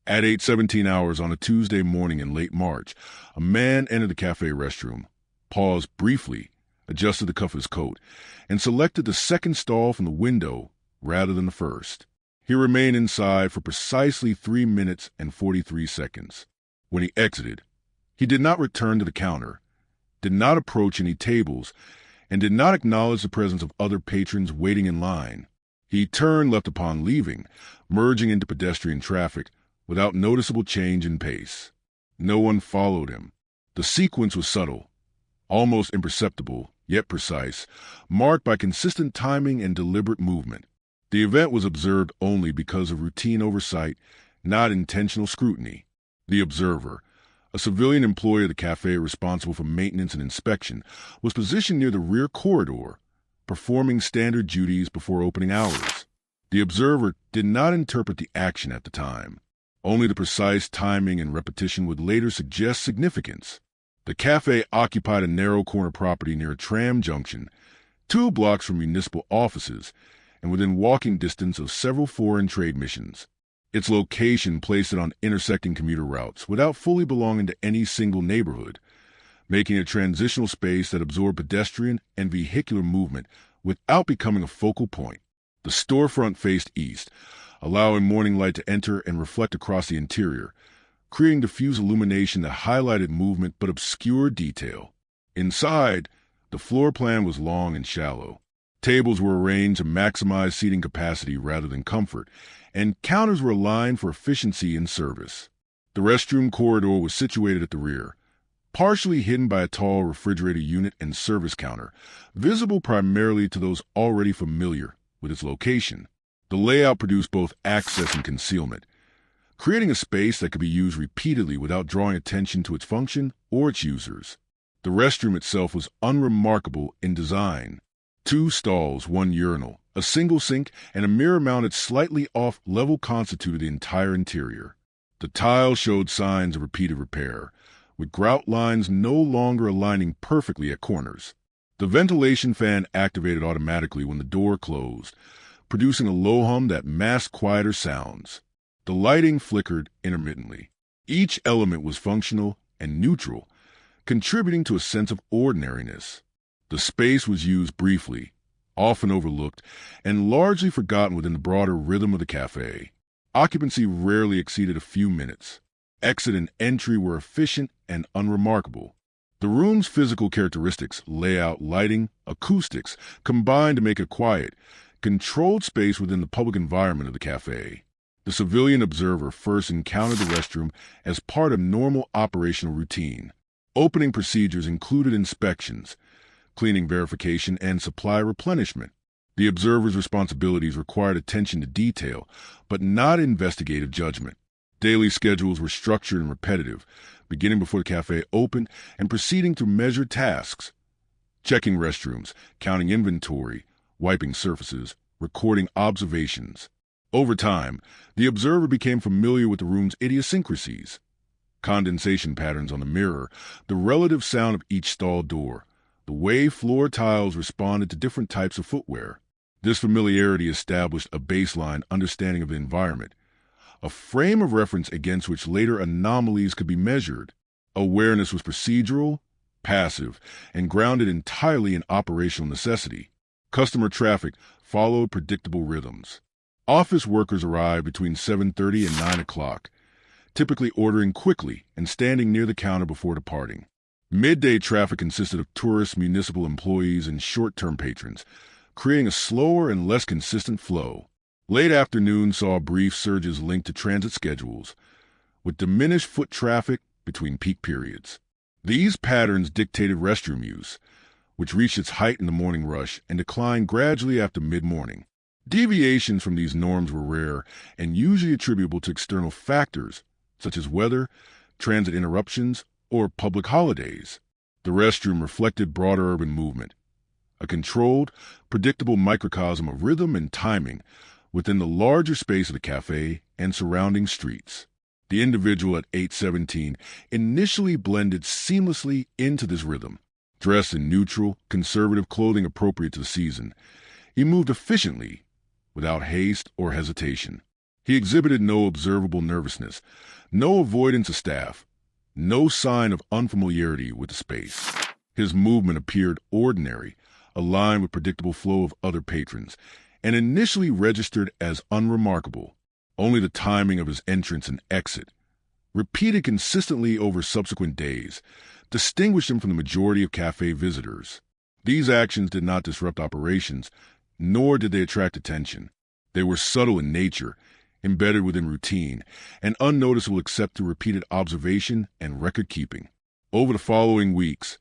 At 8:17 hours on a Tuesday morning in late March, a man entered the cafe restroom, paused briefly, adjusted the cuff of his coat, and selected the second stall from the window rather than the first. He remained inside for precisely 3 minutes and 43 seconds. When he exited, he did not return to the counter, did not approach any tables, and did not acknowledge the presence of other patrons waiting in line. He turned left upon leaving, merging into pedestrian traffic without noticeable change in pace. No one followed him. The sequence was subtle, almost imperceptible, yet precise, marked by consistent timing and deliberate movement. The event was observed only because of routine oversight, not intentional scrutiny. The observer, a civilian employee of the cafe responsible for maintenance and inspection, was positioned near the rear corridor, performing standard duties before opening hours. The observer did not interpret the action at the time. Only the precise timing and repetition would later suggest significance. The cafe occupied a narrow corner property near a tram junction, 2 blocks from municipal offices, and within walking distance of several foreign trade missions. Its location placed it on intersecting commuter routes without fully belonging to any single neighborhood, making it a transitional space that absorbed pedestrian and vehicular movement without becoming a focal point. The storefront faced east, allowing morning light to enter and reflect across the interior, creating diffuse illumination that highlighted movement but obscured detail. Inside, the floor plan was long and shallow. Tables were arranged to maximize seating capacity rather than comfort, and counters were aligned for efficiency in service. The restroom corridor was situated at the rear, partially hidden by a tall refrigerator unit and service counter, visible primarily to those already familiar with its location. The layout produced both access and concealment, creating a space that could be used repeatedly without drawing attention to its function or its users. The restroom itself was unremarkable in design. 2 stalls, 1 urinal, a single sink, and a mirror mounted slightly off level constituted the entire interior. The tiles showed signs of repeated repair, with grout lines no longer aligning perfectly at corners. The ventilation fan activated automatically when the door closed, producing a low hum that masked quieter sounds. The lighting flickered intermittently. Each element was functional and neutral, contributing to a sense of ordinariness. The space was used briefly, often overlooked, and largely forgotten within the broader rhythm of the cafe. Occupancy rarely exceeded a few minutes. Exit and entry were efficient and unremarkable. The room's physical characteristics, layout, lighting, acoustics, combined to make a quiet, controlled space within the public environment of the cafe. The civilian observer first encountered the restroom as part of normal operational routine. Opening procedures included inspections, cleaning verification, and supply replenishment. The observer's responsibilities required attention to detail, but not investigative judgment. Daily schedules were structured and repetitive, beginning before the cafe opened and proceeding through measured tasks. Checking restrooms, counting inventory, wiping surfaces, recording observations. Over time, the observer became familiar with the room's idiosyncrasies. Condensation patterns on the mirror, the relative sound of each stall door, the way floor tiles responded to different types of footwear. This familiarity established a baseline understanding of the environment, a frame of reference against which later anomalies could be measured. Awareness was procedural, passive, and grounded entirely in operational necessity. Customer traffic followed predictable rhythms. Office workers arrived between 7:30 and 9 o'clock, typically ordering quickly and standing near the counter before departing. Midday traffic consisted of tourists, municipal employees, and short-term patrons, creating a slower and less consistent flow. Late afternoon saw brief surges linked to transit schedules, with diminished foot traffic between peak periods. These patterns dictated restroom use, which reached its height in the morning rush and declined gradually after mid-morning. Deviations from these norms were rare and usually attributable to external factors, such as weather, transit interruptions, or public holidays. The restroom reflected broader urban movement, a controlled, predictable microcosm of rhythm and timing within the larger space of the cafe and surrounding streets. The individual at 8:17 initially blended seamlessly into this rhythm. Dressed in neutral, conservative clothing appropriate to the season, he moved efficiently, without haste or hesitation. He exhibited no observable nervousness, no avoidance of staff, no sign of unfamiliarity with the space. His movement appeared ordinary, aligned with predictable flow of other patrons, and initially registered as unremarkable. Only the timing of his entrance and exit, repeated consistently over subsequent days, distinguished him from the majority of cafe visitors. These actions did not disrupt operations, nor did they attract attention. They were subtle in nature, embedded within routine, and unnoticeable except through repeated observation and record-keeping. Over the following weeks,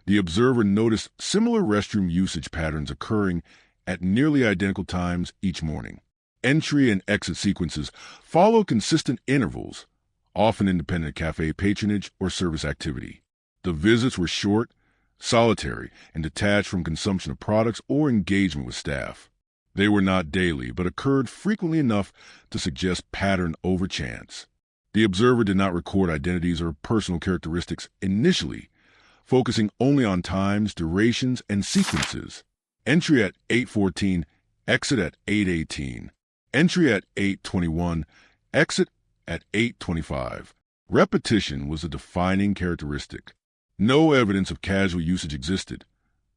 the observer noticed similar restroom usage patterns occurring at nearly identical times each morning. Entry and exit sequences followed consistent intervals, often independent of cafe patronage or service activity. The visits were short, solitary, and detached from consumption of products or engagement with staff. They were not daily, but occurred frequently enough to suggest pattern over chance. The observer did not record identities or personal characteristics initially, focusing only on times, durations, and sequences. Entry at 8:14, exit at 8:18. Entry at 8:21, exit at 8:25. Repetition was a defining characteristic. No evidence of casual usage existed.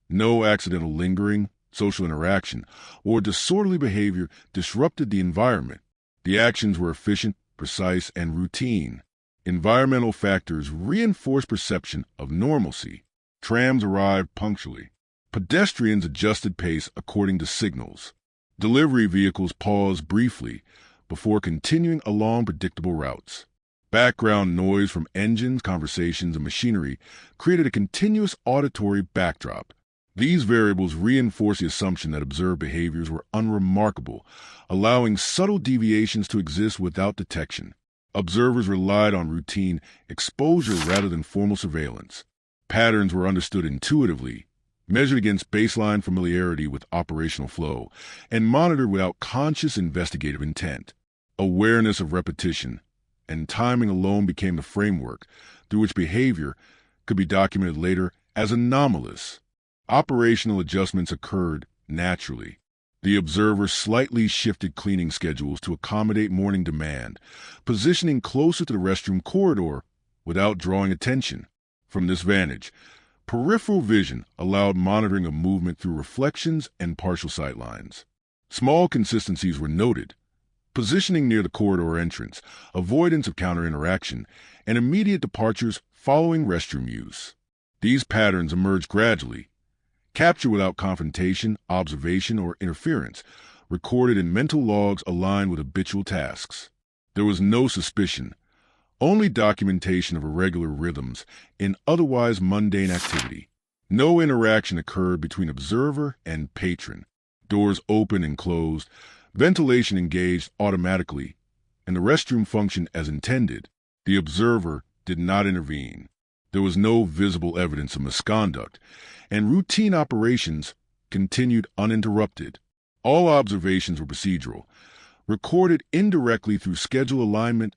No accidental lingering, social interaction, or disorderly behavior disrupted the environment. The actions were efficient, precise, and routine. Environmental factors reinforced perception of normalcy. Trams arrived punctually. Pedestrians adjusted pace according to signals. Delivery vehicles paused briefly before continuing along predictable routes. Background noise from engines, conversations, and machinery created a continuous auditory backdrop. These variables reinforce the assumption that observed behaviors were unremarkable, allowing subtle deviations to exist without detection. Observers relied on routine exposure rather than formal surveillance. Patterns were understood intuitively, measured against baseline familiarity with operational flow, and monitored without conscious investigative intent. Awareness of repetition and timing alone became the framework through which behavior could be documented later as anomalous. Operational adjustments occurred naturally. The observer slightly shifted cleaning schedules to accommodate morning demand, positioning closer to the restroom corridor without drawing attention. From this vantage, peripheral vision allowed monitoring of movement through reflections and partial sightlines. Small consistencies were noted: positioning near the corridor entrance, avoidance of counter-interaction, and immediate departures following restroom use. These patterns emerged gradually, captured without confrontation, observation, or interference, recorded in mental logs aligned with habitual tasks. There was no suspicion, only documentation of irregular rhythms in otherwise mundane activity. No interaction occurred between observer and patron. Doors opened and closed, ventilation engaged automatically, and the restroom functioned as intended. The observer did not intervene. There was no visible evidence of misconduct, and routine operations continued uninterrupted. All observations were procedural, recorded indirectly through schedule alignment,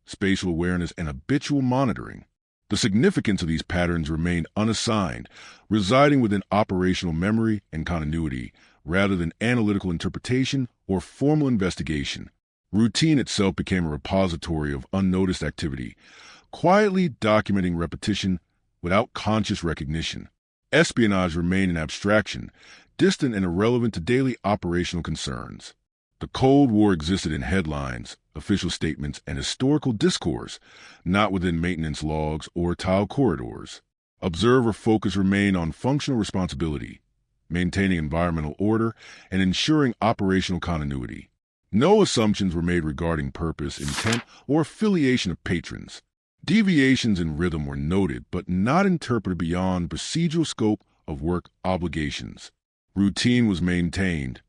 spatial awareness, and habitual monitoring. The significance of these patterns remained unassigned, residing within operational memory and continuity rather than analytical interpretation or formal investigation. Routine itself became a repository of unnoticed activity, quietly documenting repetition without conscious recognition. Espionage remained an abstraction, distant and irrelevant to daily operational concerns. The Cold War existed in headlines, official statements, and historical discourse, not within maintenance logs or tile corridors. Observer focus remained on functional responsibility, maintaining environmental order, and ensuring operational continuity. No assumptions were made regarding purpose, intent, or affiliation of patrons. Deviations in rhythm were noted, but not interpreted beyond procedural scope of work obligations. Routine was maintained,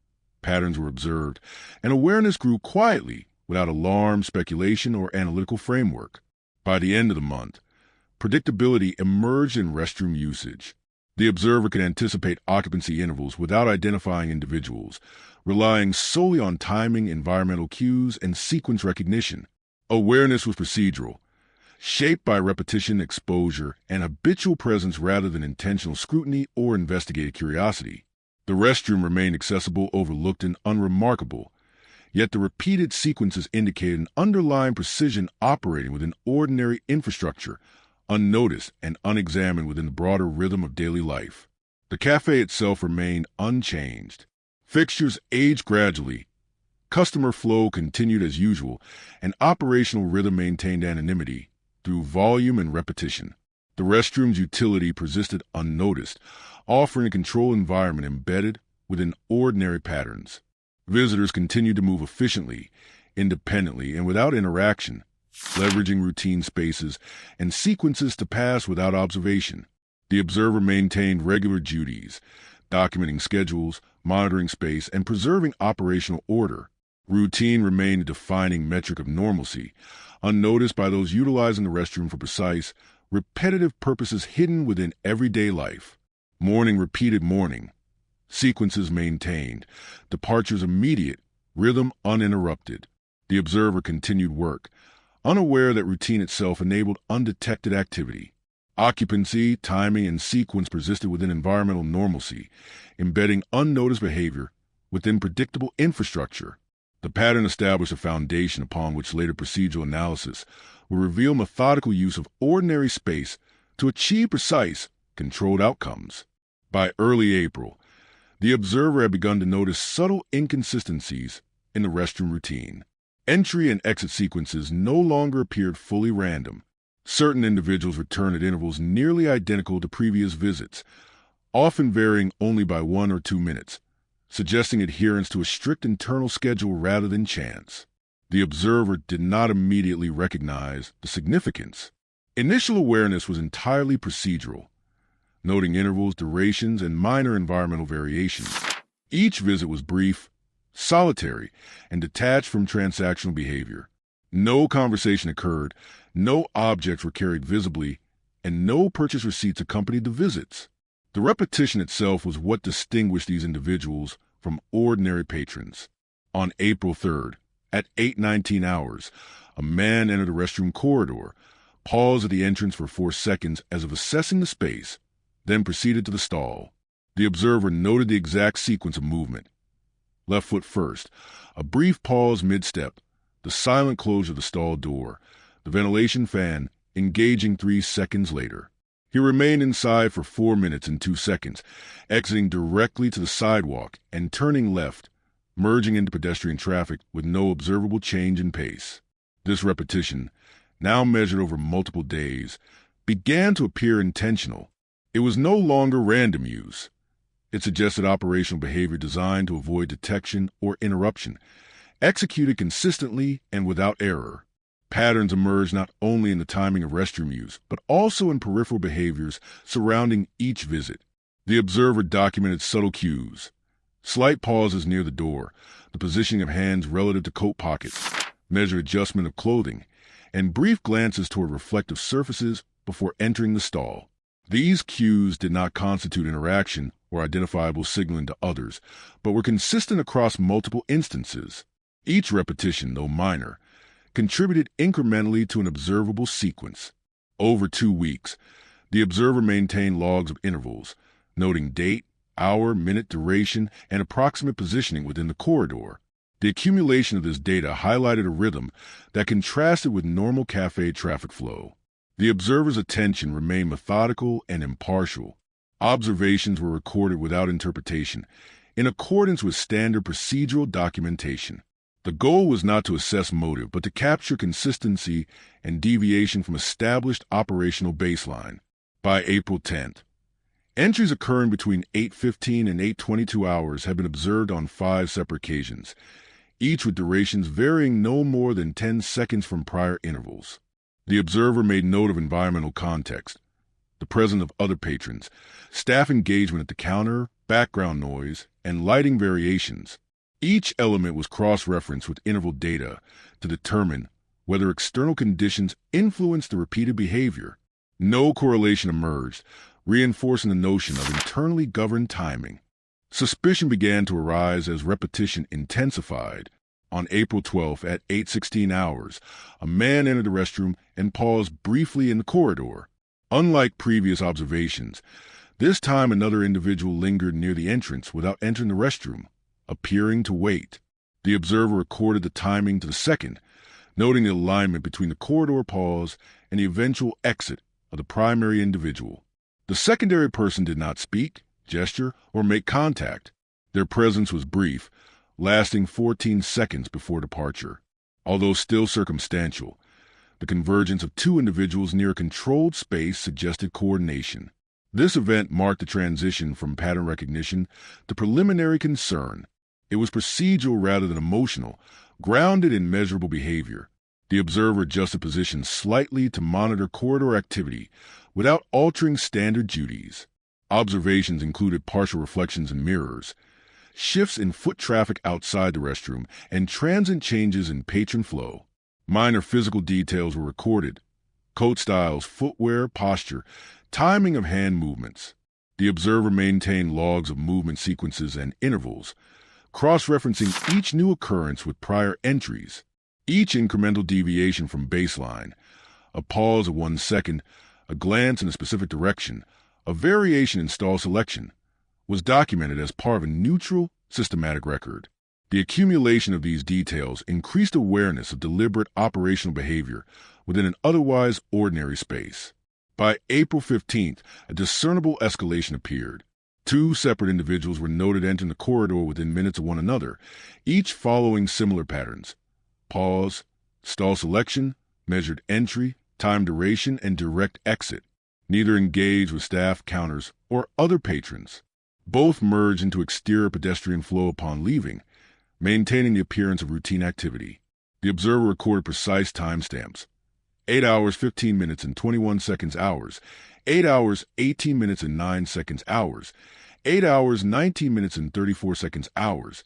patterns were observed, and awareness grew quietly without alarm, speculation, or analytical framework. By the end of the month, predictability emerged in restroom usage. The observer could anticipate occupancy intervals without identifying individuals, relying solely on timing, environmental cues, and sequence recognition. Awareness was procedural, shaped by repetition, exposure, and habitual presence rather than intentional scrutiny or investigative curiosity. The restroom remained accessible, overlooked, and unremarkable, Yet the repeated sequences indicated an underlying precision operating within ordinary infrastructure, unnoticed and unexamined within the broader rhythm of daily life. The cafe itself remained unchanged. Fixtures aged gradually, customer flow continued as usual, and operational rhythm maintained anonymity through volume and repetition. The restroom's utility persisted unnoticed, offering a controlled environment embedded within ordinary patterns. Visitors continued to move efficiently, independently, and without interaction, leveraging routine spaces and sequences to pass without observation. The observer maintained regular duties, documenting schedules, monitoring space, and preserving operational order. Routine remained a defining metric of normalcy, unnoticed by those utilizing the restroom for precise, repetitive purposes hidden within everyday life. Morning repeated morning. Sequences maintained. Departures immediate. Rhythm uninterrupted. The observer continued work, unaware that routine itself enabled undetected activity. Occupancy, timing, and sequence persisted within environmental normalcy, embedding unnoticed behavior within predictable infrastructure. The pattern established a foundation upon which later procedural analysis will reveal methodical use of ordinary space to achieve precise, controlled outcomes. By early April, the observer had begun to notice subtle inconsistencies in the restroom routine. Entry and exit sequences no longer appeared fully random. Certain individuals returned at intervals nearly identical to previous visits, often varying only by 1 or 2 minutes, suggesting adherence to a strict internal schedule rather than chance. The observer did not immediately recognize the significance. Initial awareness was entirely procedural, noting intervals, durations, and minor environmental variations. Each visit was brief, solitary, and detached from transactional behavior. No conversation occurred, no objects were carried visibly, and no purchase receipts accompanied the visits. The repetition itself was what distinguished these individuals from ordinary patrons. On April 3rd, at 8:19 hours, a man entered the restroom corridor, paused at the entrance for 4 seconds as if assessing the space, then proceeded to the stall. The observer noted the exact sequence of movement. Left foot first, a brief pause mid-step, the silent closure of the stall door, the ventilation fan engaging 3 seconds later. He remained inside for 4 minutes and 2 seconds, exiting directly to the sidewalk and turning left, merging into pedestrian traffic with no observable change in pace. This repetition, now measured over multiple days, began to appear intentional. It was no longer random use. It suggested operational behavior designed to avoid detection or interruption, executed consistently and without error. Patterns emerged not only in the timing of restroom use, but also in peripheral behaviors surrounding each visit. The observer documented subtle cues, slight pauses near the door, the positioning of hands relative to coat pockets, measured adjustment of clothing, and brief glances toward reflective surfaces before entering the stall. These cues did not constitute interaction or identifiable signaling to others, but were consistent across multiple instances. Each repetition, though minor, contributed incrementally to an observable sequence. Over 2 weeks, the observer maintained logs of intervals, noting date, hour, minute duration, and approximate positioning within the corridor. The accumulation of this data highlighted a rhythm that contrasted with normal cafe traffic flow. The observer's attention remained methodical and impartial. Observations were recorded without interpretation, in accordance with standard procedural documentation. The goal was not to assess motive, but to capture consistency and deviation from established operational baseline. By April 10th, entries occurring between 8:15 and 8:22 hours had been observed on 5 separate occasions, each with durations varying no more than 10 seconds from prior intervals. The observer made note of environmental context, the presence of other patrons, staff engagement at the counter, background noise, and lighting variations. Each element was cross-referenced with interval data to determine whether external conditions influenced the repeated behavior. No correlation emerged, reinforcing the notion of internally governed timing. Suspicion began to arise as repetition intensified. On April 12th at 8:16 hours, a man entered the restroom and paused briefly in the corridor. Unlike previous observations, this time another individual lingered near the entrance without entering the restroom, appearing to wait. The observer recorded the timing to the second, noting the alignment between the corridor pause and the eventual exit of the primary individual. The secondary person did not speak, gesture, or make contact. Their presence was brief, lasting 14 seconds before departure. Although still circumstantial, the convergence of two individuals near a controlled space suggested coordination. This event marked a transition from pattern recognition to preliminary concern. It was procedural rather than emotional, grounded in measurable behavior. The observer adjusted position slightly to monitor corridor activity without altering standard duties. Observations included partial reflections in mirrors, shifts in foot traffic outside the restroom, and transient changes in patron flow. Minor physical details were recorded: coat styles, footwear, posture, timing of hand movements. The observer maintained logs of movement sequences and intervals, cross-referencing each new occurrence with prior entries. Each incremental deviation from baseline, a pause of 1 second, a glance in a specific direction, a variation in stall selection, was documented as part of a neutral, systematic record. The accumulation of these details increased awareness of deliberate operational behavior within an otherwise ordinary space. By April 15th, a discernible escalation appeared. Two separate individuals were noted entering the corridor within minutes of one another, each following similar patterns: pause, stall selection, measured entry, time duration, and direct exit. Neither engaged with staff, counters, or other patrons. Both merged into exterior pedestrian flow upon leaving, maintaining the appearance of routine activity. The observer recorded precise timestamps: 8 hours 15 minutes and 21 seconds hours, 8 hours 18 minutes and 9 seconds hours, 8 hours 19 minutes and 34 seconds hours,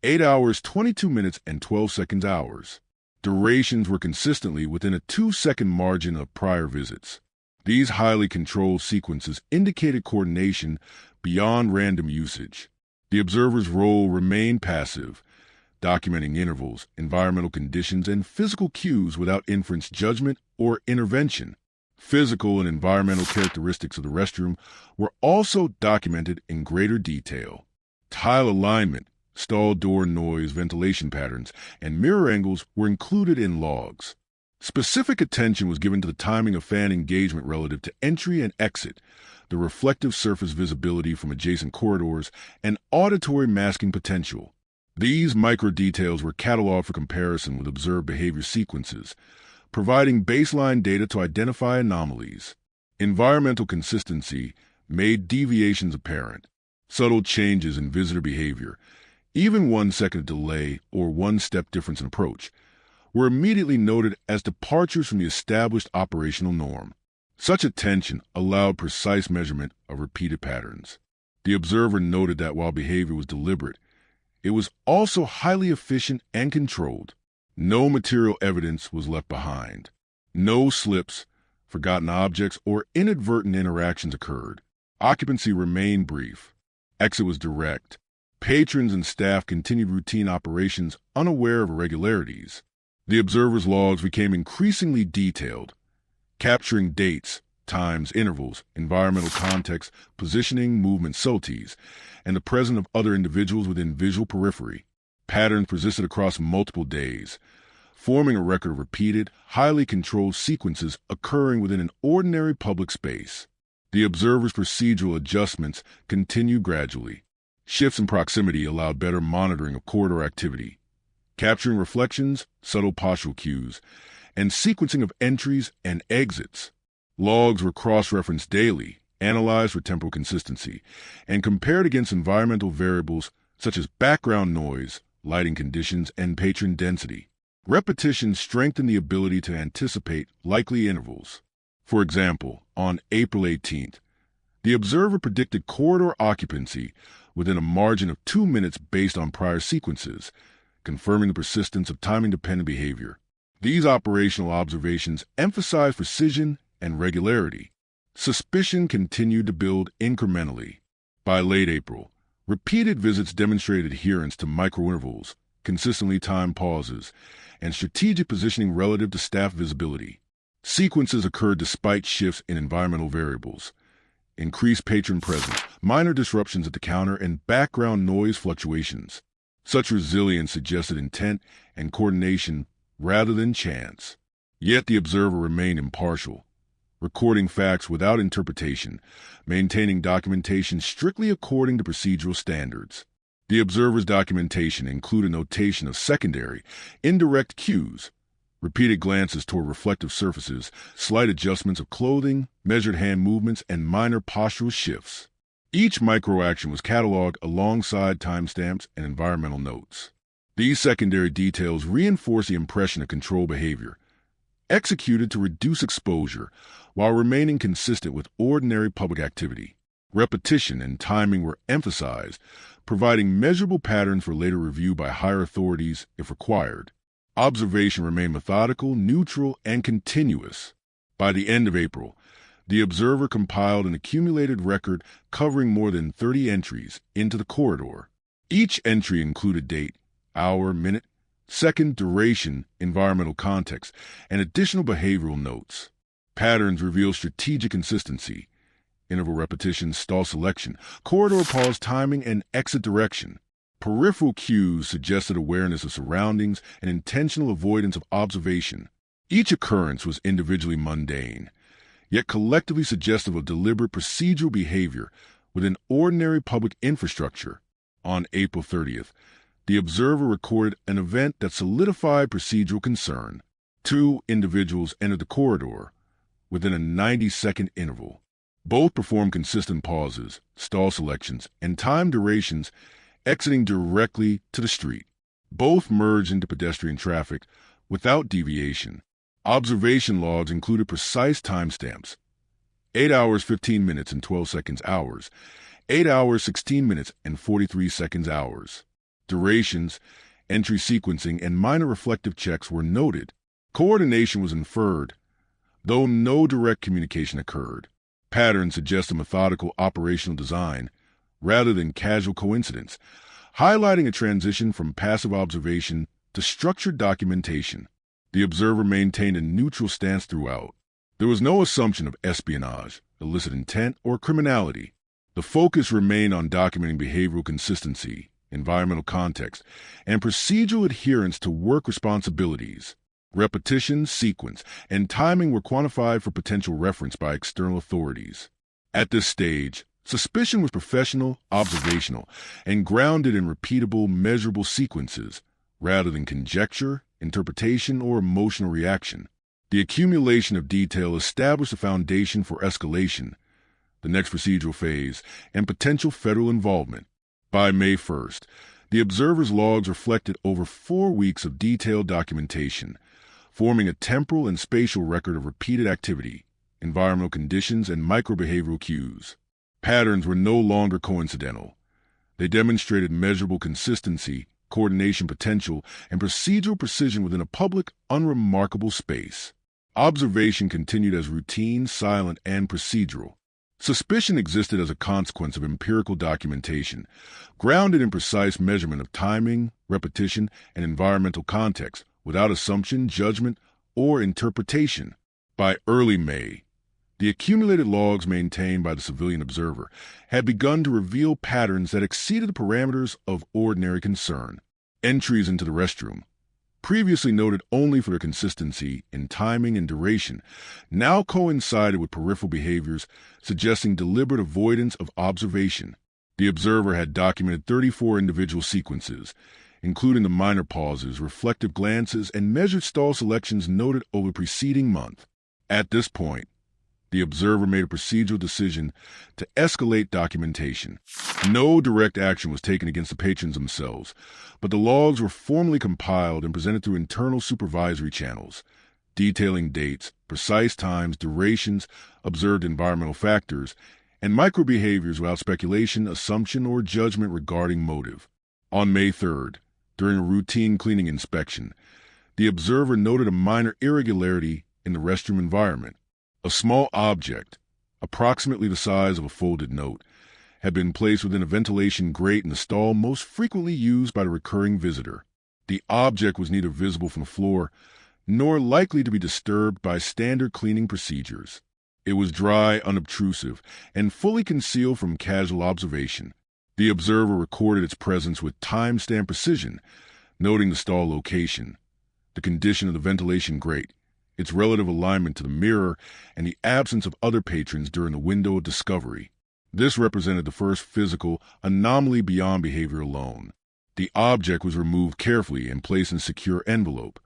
8 hours 22 minutes and 12 seconds hours. Durations were consistently within a 2-second margin of prior visits. These highly controlled sequences indicated coordination beyond random usage. The observer's role remained passive, documenting intervals, environmental conditions, and physical cues without inference, judgment, or intervention. Physical and environmental characteristics of the restroom were also documented in greater detail. Tile alignment, stall door noise, ventilation patterns, and mirror angles were included in logs. Specific attention was given to the timing of fan engagement relative to entry and exit, the reflective surface visibility from adjacent corridors, and auditory masking potential. These micro-details were cataloged for comparison with observed behavior sequences, providing baseline data to identify anomalies. Environmental consistency made deviations apparent. Subtle changes in visitor behavior, even 1 second delay or 1-step difference in approach, were immediately noted as departures from the established operational norm. Such attention allowed precise measurement of repeated patterns. The observer noted that while behavior was deliberate, it was also highly efficient and controlled. No material evidence was left behind. No slips, forgotten objects, or inadvertent interactions occurred. Occupancy remained brief. Exit was direct. Patrons and staff continued routine operations unaware of irregularities. The observer's logs became increasingly detailed, capturing dates, times, intervals, environmental context, positioning, movement subtleties, and the presence of other individuals within visual periphery. Patterns persisted across multiple days, forming a record of repeated, highly controlled sequences occurring within an ordinary public space. The observer's procedural adjustments continued gradually. Shifts in proximity allowed better monitoring of corridor activity, capturing reflections, subtle postural cues, and sequencing of entries and exits. Logs were cross-referenced daily, analyzed for temporal consistency, and compared against environmental variables such as background noise, lighting conditions, and patron density. Repetition strengthened the ability to anticipate likely intervals. For example, on April 18th, the observer predicted corridor occupancy within a margin of 2 minutes based on prior sequences, confirming the persistence of timing-dependent behavior. These operational observations emphasized precision and regularity. Suspicion continued to build incrementally. By late April, repeated visits demonstrated adherence to microintervals, consistently timed pauses, and strategic positioning relative to staff visibility. Sequences occurred despite shifts in environmental variables, increased patron presence, minor disruptions at the counter, and background noise fluctuations. Such resilience suggested intent and coordination rather than chance. Yet the observer remained impartial, recording facts without interpretation, maintaining documentation strictly according to procedural standards. The observer's documentation included notation of secondary, indirect cues, repeated glances toward reflective surfaces, slight adjustments of clothing, measured hand movements, and minor postural shifts. Each microaction was cataloged alongside timestamps and environmental notes. These secondary details reinforce the impression of controlled behavior, executed to reduce exposure while remaining consistent with ordinary public activity. Repetition and timing were emphasized, providing measurable patterns for later review by higher authorities if required. Observation remained methodical, neutral, and continuous. By the end of April, the observer compiled an accumulated record covering more than 30 entries into the corridor. Each entry included date, hour, minute, second, duration, environmental context, and additional behavioral notes. Patterns revealed strategic consistency, interval repetition, stall selection, corridor pause timing, and exit direction. Peripheral cues suggested awareness of surroundings and intentional avoidance of observation. Each occurrence was individually mundane, yet collectively suggestive of deliberate procedural behavior within ordinary public infrastructure. On April 30th, the observer recorded an event that solidified procedural concern. 2 individuals entered the corridor within a 90-second interval. Both performed consistent pauses, stall selections, and time durations, exiting directly to the street. Both merged into pedestrian traffic without deviation. Observation logs included precise timestamps: 8 hours 15 minutes and 12 seconds hours, 8 hours 16 minutes and 43 seconds hours. Durations, entry sequencing, and minor reflective checks were noted. Coordination was inferred, though no direct communication occurred. Patterns suggest a methodical operational design rather than casual coincidence, highlighting a transition from passive observation to structured documentation. The observer maintained a neutral stance throughout. There was no assumption of espionage, illicit intent, or criminality. The focus remained on documenting behavioral consistency, environmental context, and procedural adherence to work responsibilities. Repetition, sequence, and timing were quantified for potential reference by external authorities. At this stage, suspicion was professional, observational, and grounded in repeatable, measurable sequences, rather than conjecture, interpretation, or emotional reaction. The accumulation of detail established a foundation for escalation, the next procedural phase, and potential federal involvement. By May 1st, the observer's logs reflected over 4 weeks of detailed documentation, forming a temporal and spatial record of repeated activity, environmental conditions, and microbehavioral cues. Patterns were no longer coincidental. They demonstrated measurable consistency, coordination potential, and procedural precision within a public, unremarkable space. Observation continued as routine, silent, and procedural. Suspicion existed as a consequence of empirical documentation, grounded in precise measurement of timing, repetition, and environmental context, without assumption, judgment, or interpretation. By early May, the accumulated logs maintained by the civilian observer had begun to reveal patterns that exceeded the parameters of ordinary concern. Entries into the restroom, previously noted only for their consistency in timing and duration, now coincided with peripheral behaviors suggesting deliberate avoidance of observation. The observer had documented 34 individual sequences, including the minor pauses, reflective glances, and measured stall selections noted over the preceding month. At this point, the observer made a procedural decision to escalate documentation. No direct action was taken against the patrons themselves, but the logs were formally compiled and presented through internal supervisory channels, detailing dates, precise times, durations, observed environmental factors, and microbehaviors without speculation, assumption, or judgment regarding motive. On May 3rd, during a routine cleaning inspection, the observer noted a minor irregularity in the restroom environment. A small object, approximately the size of a folded note, had been placed within a ventilation grate in the stall most frequently used by the recurring visitor. The object was neither visible from the floor nor likely to be disturbed by standard cleaning procedures. It was dry, unobtrusive, and fully concealed from casual observation. The observer recorded its presence with timestamp precision, noting the stall location, the condition of the ventilation grate, its relative alignment to the mirror, and the absence of other patrons during the window of discovery. This represented the first physical anomaly beyond behavior alone. The object was removed carefully and placed in a secure envelope,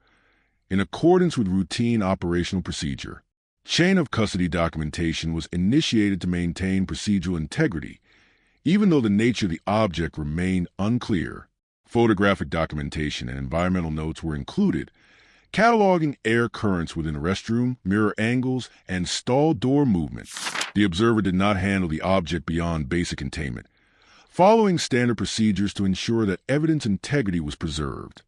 in accordance with routine operational procedure. Chain of custody documentation was initiated to maintain procedural integrity, even though the nature of the object remained unclear. Photographic documentation and environmental notes were included, cataloging air currents within the restroom, mirror angles, and stall door movement. The observer did not handle the object beyond basic containment, following standard procedures to ensure that evidence integrity was preserved.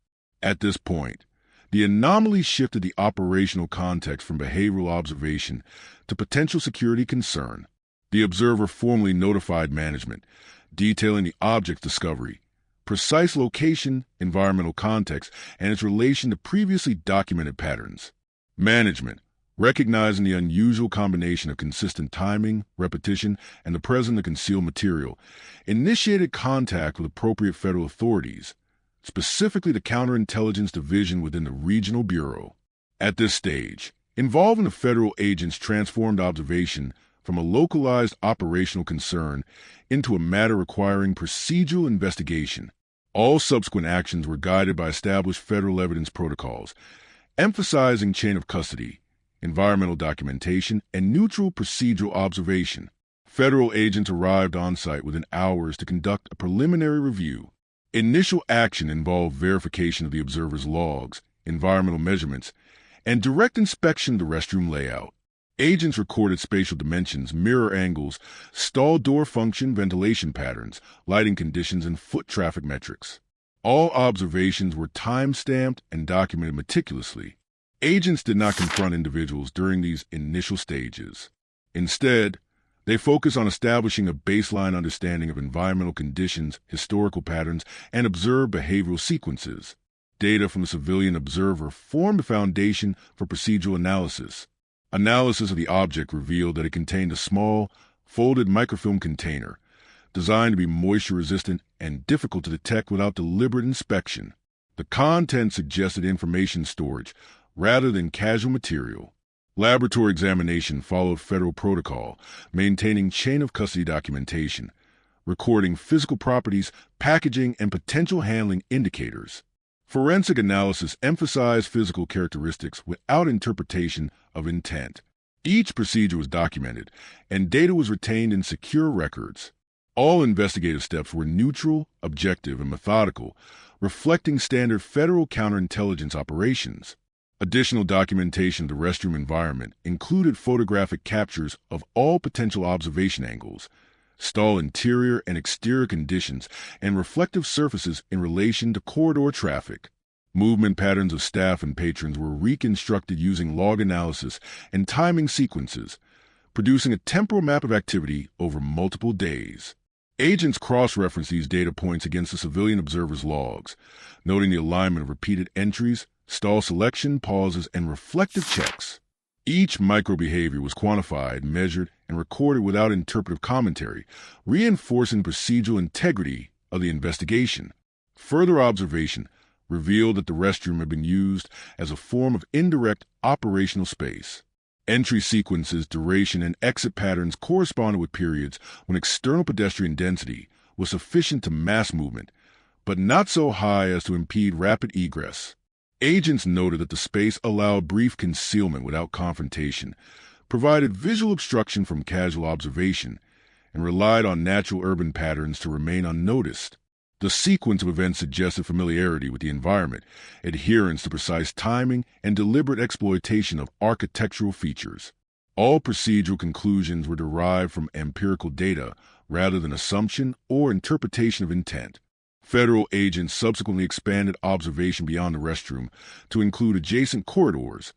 At this point, the anomaly shifted the operational context from behavioral observation to potential security concern. The observer formally notified management, detailing the object's discovery, precise location, environmental context, and its relation to previously documented patterns. Management, recognizing the unusual combination of consistent timing, repetition, and the presence of concealed material, initiated contact with appropriate federal authorities, specifically the counterintelligence division within the regional bureau. At this stage, involving the federal agents transformed observation from a localized operational concern into a matter requiring procedural investigation. All subsequent actions were guided by established federal evidence protocols, emphasizing chain of custody, environmental documentation, and neutral procedural observation. Federal agents arrived on site within hours to conduct a preliminary review. Initial action involved verification of the observer's logs, environmental measurements, and direct inspection of the restroom layout. Agents recorded spatial dimensions, mirror angles, stall door function, ventilation patterns, lighting conditions, and foot traffic metrics. All observations were time-stamped and documented meticulously. Agents did not confront individuals during these initial stages. Instead, they focused on establishing a baseline understanding of environmental conditions, historical patterns, and observed behavioral sequences. Data from the civilian observer formed the foundation for procedural analysis. Analysis of the object revealed that it contained a small, folded microfilm container, designed to be moisture-resistant and difficult to detect without deliberate inspection. The content suggested information storage rather than casual material. Laboratory examination followed federal protocol, maintaining chain of custody documentation, recording physical properties, packaging, and potential handling indicators. Forensic analysis emphasized physical characteristics without interpretation of intent. Each procedure was documented, and data was retained in secure records. All investigative steps were neutral, objective, and methodical, reflecting standard federal counterintelligence operations. Additional documentation of the restroom environment included photographic captures of all potential observation angles, stall interior and exterior conditions, and reflective surfaces in relation to corridor traffic. Movement patterns of staff and patrons were reconstructed using log analysis and timing sequences, producing a temporal map of activity over multiple days. Agents cross-referenced these data points against the civilian observer's logs, noting the alignment of repeated entries, stall selection, pauses, and reflective checks. Each micro-behavior was quantified, measured, and recorded without interpretive commentary, reinforcing procedural integrity of the investigation. Further observation revealed that the restroom had been used as a form of indirect operational space. Entry sequences, duration, and exit patterns corresponded with periods when external pedestrian density was sufficient to mass movement, but not so high as to impede rapid egress. Agents noted that the space allowed brief concealment without confrontation, provided visual obstruction from casual observation, and relied on natural urban patterns to remain unnoticed. The sequence of events suggested familiarity with the environment, adherence to precise timing, and deliberate exploitation of architectural features. All procedural conclusions were derived from empirical data rather than assumption or interpretation of intent. Federal agents subsequently expanded observation beyond the restroom to include adjacent corridors,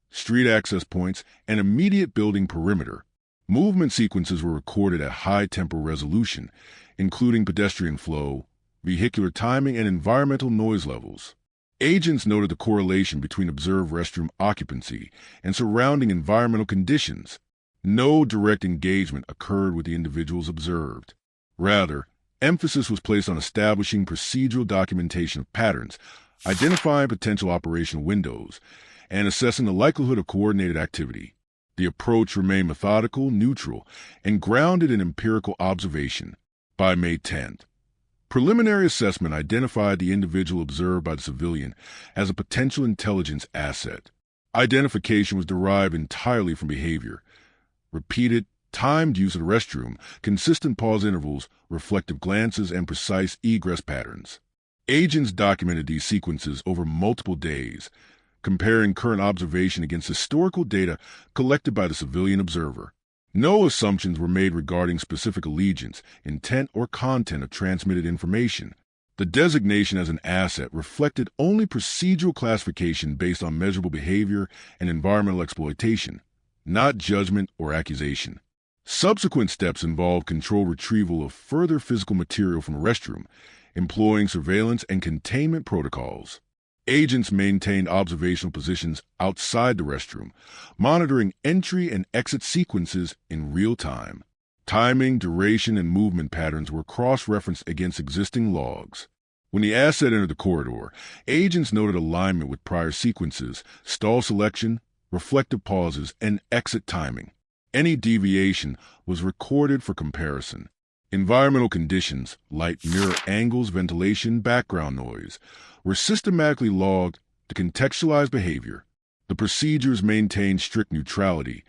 street access points, and immediate building perimeter. Movement sequences were recorded at high temporal resolution, including pedestrian flow, vehicular timing, and environmental noise levels. Agents noted the correlation between observed restroom occupancy and surrounding environmental conditions. No direct engagement occurred with the individuals observed. Rather, Emphasis was placed on establishing procedural documentation of patterns, identifying potential operational windows, and assessing the likelihood of coordinated activity. The approach remained methodical, neutral, and grounded in empirical observation. By May 10th, preliminary assessment identified the individual observed by the civilian as a potential intelligence asset. Identification was derived entirely from behavior. Repeated, timed use of the restroom, consistent pause intervals, reflective glances, and precise egress patterns. Agents documented these sequences over multiple days, comparing current observation against historical data collected by the civilian observer. No assumptions were made regarding specific allegiance, intent, or content of transmitted information. The designation as an asset reflected only procedural classification based on measurable behavior and environmental exploitation, not judgment or accusation. Subsequent steps involved controlled retrieval of further physical material from the restroom, employing surveillance and containment protocols. Agents maintained observational positions outside the restroom, monitoring entry and exit sequences in real time. Timing, duration, and movement patterns were cross-referenced against existing logs. When the asset entered the corridor, agents noted alignment with prior sequences, stall selection, reflective pauses, and exit timing. Any deviation was recorded for comparison. Environmental conditions, light, mirror angles, ventilation, background noise, were systematically logged to contextualize behavior. The procedures maintained strict neutrality,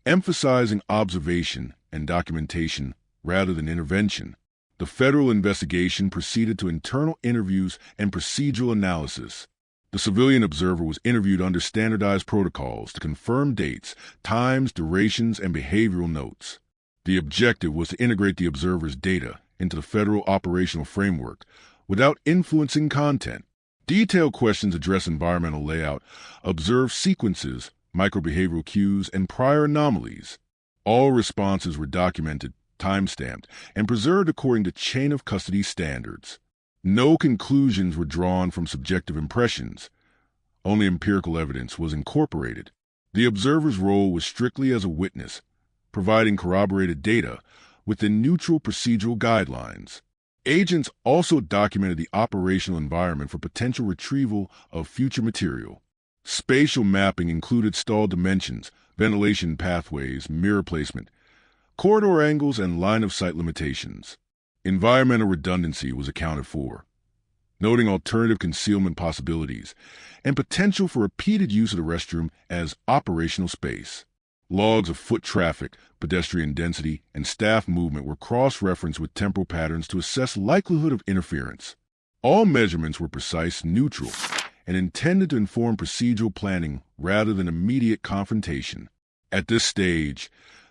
emphasizing observation and documentation rather than intervention. The federal investigation proceeded to internal interviews and procedural analysis. The civilian observer was interviewed under standardized protocols to confirm dates, times, durations, and behavioral notes. The objective was to integrate the observer's data into the federal operational framework without influencing content. Detailed questions address environmental layout, observed sequences, microbehavioral cues, and prior anomalies. All responses were documented, time-stamped, and preserved according to chain of custody standards. No conclusions were drawn from subjective impressions. Only empirical evidence was incorporated. The observer's role was strictly as a witness, providing corroborated data within neutral procedural guidelines. Agents also documented the operational environment for potential retrieval of future material. Spatial mapping included stall dimensions, ventilation pathways, mirror placement, corridor angles, and line-of-sight limitations. Environmental redundancy was accounted for, noting alternative concealment possibilities and potential for repeated use of the restroom as operational space. Logs of foot traffic, pedestrian density, and staff movement were cross-referenced with temporal patterns to assess likelihood of interference. All measurements were precise, neutral, and intended to inform procedural planning rather than immediate confrontation. At this stage,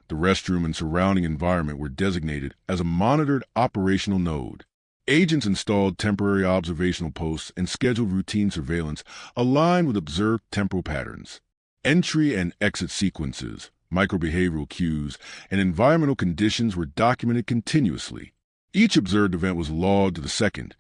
the restroom and surrounding environment were designated as a monitored operational node. Agents installed temporary observational posts and scheduled routine surveillance aligned with observed temporal patterns. Entry and exit sequences, microbehavioral cues, and environmental conditions were documented continuously. Each observed event was logged to the second,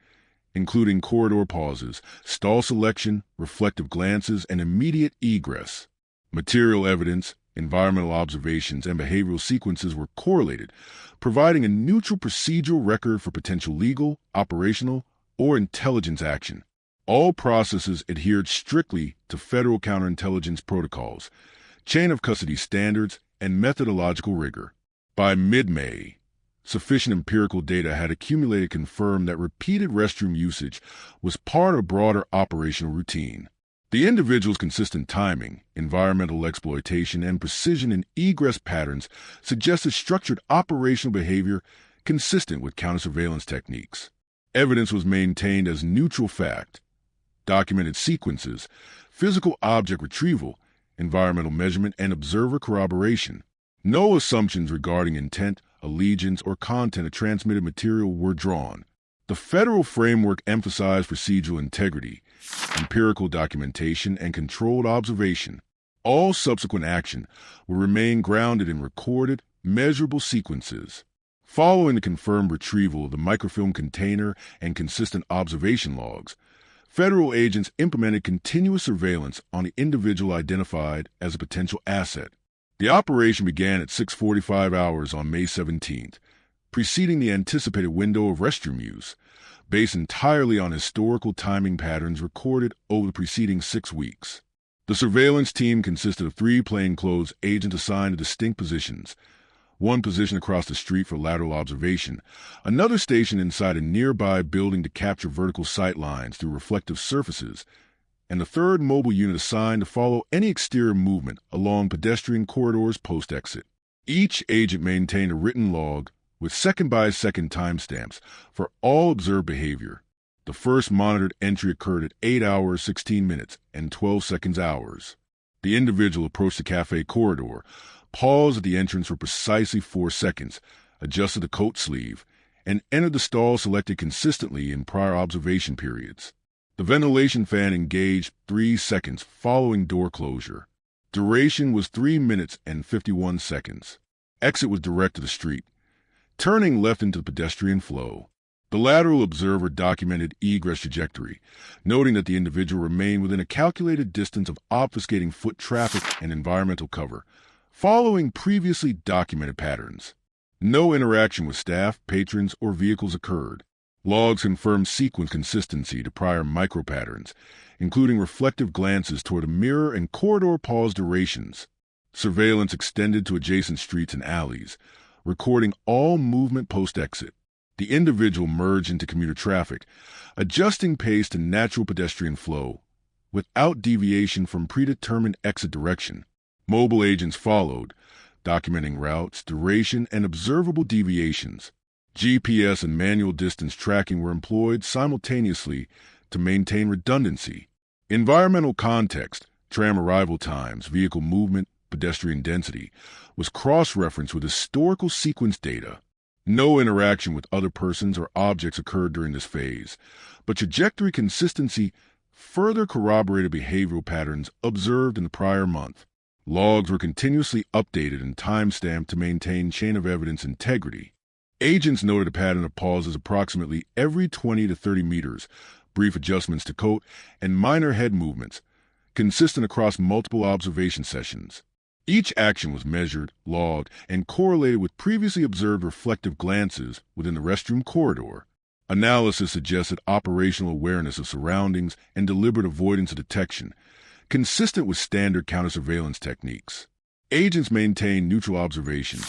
including corridor pauses, stall selection, reflective glances, and immediate egress. Material evidence, environmental observations, and behavioral sequences were correlated, providing a neutral procedural record for potential legal, operational, or intelligence action. All processes adhered strictly to federal counterintelligence protocols, chain of custody standards, and methodological rigor. By mid-May, sufficient empirical data had accumulated to confirm that repeated restroom usage was part of broader operational routine. The individual's consistent timing, environmental exploitation, and precision in egress patterns suggested structured operational behavior consistent with countersurveillance techniques. Evidence was maintained as neutral fact, documented sequences, physical object retrieval, environmental measurement, and observer corroboration. No assumptions regarding intent, allegiance, or content of transmitted material were drawn. The federal framework emphasized procedural integrity, empirical documentation, and controlled observation. All subsequent action will remain grounded in recorded, measurable sequences. Following the confirmed retrieval of the microfilm container and consistent observation logs, federal agents implemented continuous surveillance on the individual identified as a potential asset. The operation began at 6:45 hours on May 17th, preceding the anticipated window of restroom use, based entirely on historical timing patterns recorded over the preceding 6 weeks. The surveillance team consisted of 3 plainclothes agents assigned to distinct positions, one position across the street for lateral observation, another stationed inside a nearby building to capture vertical sight lines through reflective surfaces, and a third mobile unit assigned to follow any exterior movement along pedestrian corridors post-exit. Each agent maintained a written log with second-by-second timestamps for all observed behavior. The first monitored entry occurred at 8 hours, 16 minutes, and 12 seconds hours. The individual approached the cafe corridor, paused at the entrance for precisely 4 seconds, adjusted the coat sleeve, and entered the stall selected consistently in prior observation periods. The ventilation fan engaged 3 seconds following door closure. Duration was 3 minutes and 51 seconds. Exit was direct to the street, turning left into the pedestrian flow. The lateral observer documented egress trajectory, noting that the individual remained within a calculated distance of obfuscating foot traffic and environmental cover, following previously documented patterns. No interaction with staff, patrons, or vehicles occurred. Logs confirmed sequence consistency to prior micropatterns, including reflective glances toward a mirror and corridor pause durations. Surveillance extended to adjacent streets and alleys, recording all movement post-exit. The individual merged into commuter traffic, adjusting pace to natural pedestrian flow, without deviation from predetermined exit direction. Mobile agents followed, documenting routes, duration, and observable deviations. GPS and manual distance tracking were employed simultaneously to maintain redundancy. Environmental context, tram arrival times, vehicle movement, pedestrian density, was cross-referenced with historical sequence data. No interaction with other persons or objects occurred during this phase, but trajectory consistency further corroborated behavioral patterns observed in the prior month. Logs were continuously updated and timestamped to maintain chain of evidence integrity. Agents noted a pattern of pauses approximately every 20 to 30 meters, brief adjustments to coat, and minor head movements, consistent across multiple observation sessions. Each action was measured, logged, and correlated with previously observed reflective glances within the restroom corridor. Analysis suggested operational awareness of surroundings and deliberate avoidance of detection, consistent with standard countersurveillance techniques. Agents maintained neutral observations.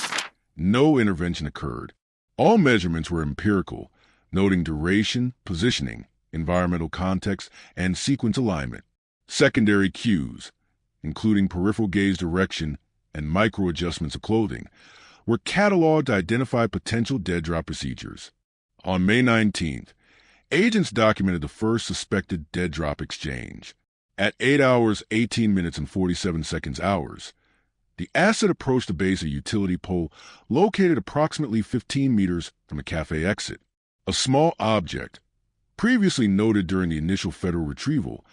No intervention occurred. All measurements were empirical, noting duration, positioning, environmental context, and sequence alignment. Secondary cues, including peripheral gaze direction and micro-adjustments of clothing, were cataloged to identify potential dead drop procedures. On May 19th, agents documented the first suspected dead drop exchange. At 8 hours, 18 minutes, and 47 seconds hours, the asset approached the base of a utility pole located approximately 15 meters from the cafe exit. A small object, previously noted during the initial federal retrieval,